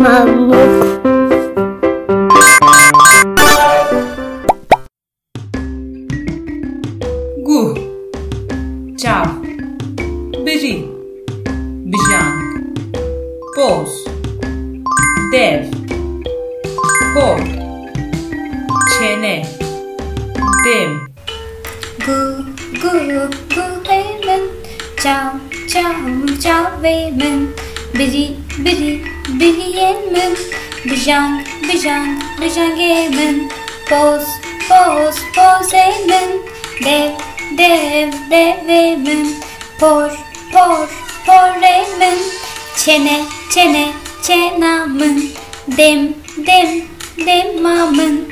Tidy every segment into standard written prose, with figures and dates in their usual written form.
Mamut. Guh, çav, biri, bijang, boz, dev, kol, çene, dem. Gu gu gu hemen, çav çav çav hemen, biri biri biri hemen, bijang bijang bijang hemen, boz boz boz hemen, dev dev dev hemen, por por por hemen, çene çene çenamın, dem dem demamın.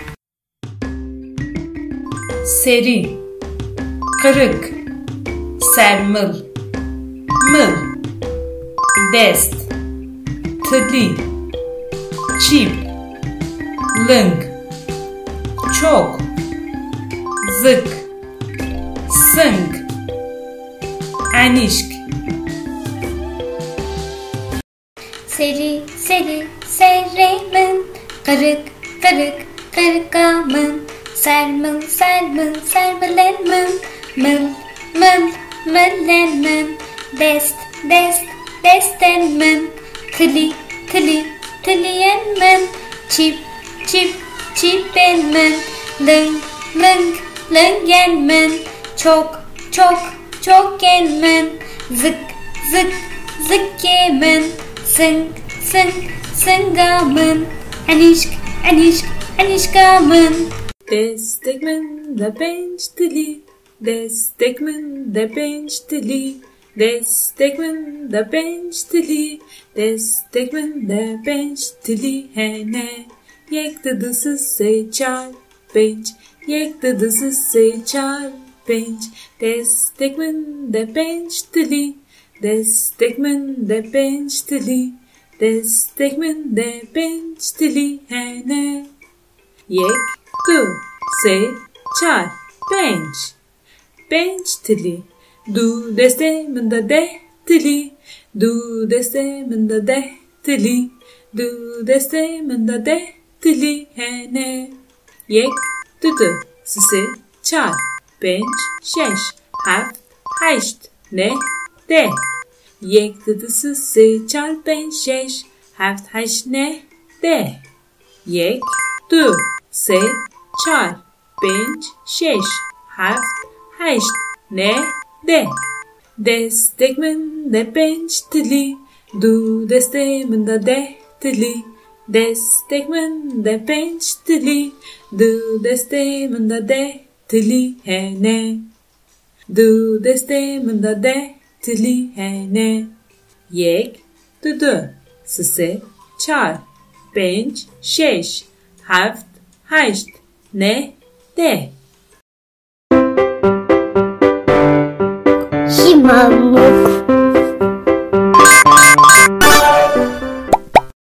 Seri, kırık, sermil, mil, dest, tıli, çip, link, çok, zık, sınk, anişk. Seri seri serimin, kırık kırık kırıkamın, sermil sermil sermilemin, mıl mıl millemin, dest dest destemin, tili tili tiliyemin, çip çip çipemin, lıng lıng lıngemin, çok çok çok yemin, zık zık zıkkemin, sınk sınk sıngamın, anişk anişk anişkamın. Destekmen de bench dili, destekmen de bench dili, destekmen de bench dili, destekmen de bench dili hene. Yek dıdısı seçar bench, yek dıdısı seçar bench, destekmen de bench dili, destekmen de bench dili, destekmen de bench dili hene. Yek du se çar bench, bench dili, du desteminde de dili, du desteminde de dili, du desteminde de dili hene. Yek dudu se çar bench şeş haft haşt ne de. Yek dudu se çar bench şeş haft haşt ne de. Yek du se çar bench şeş haft haşt ne de. Destekmen de bench dili, du desteminde de dili, destekmen de bench dili, du desteminde de dili hene. Du desteminde de dili hene. Yek dudu se çar bench şeş haft haşt ne de. Mamut.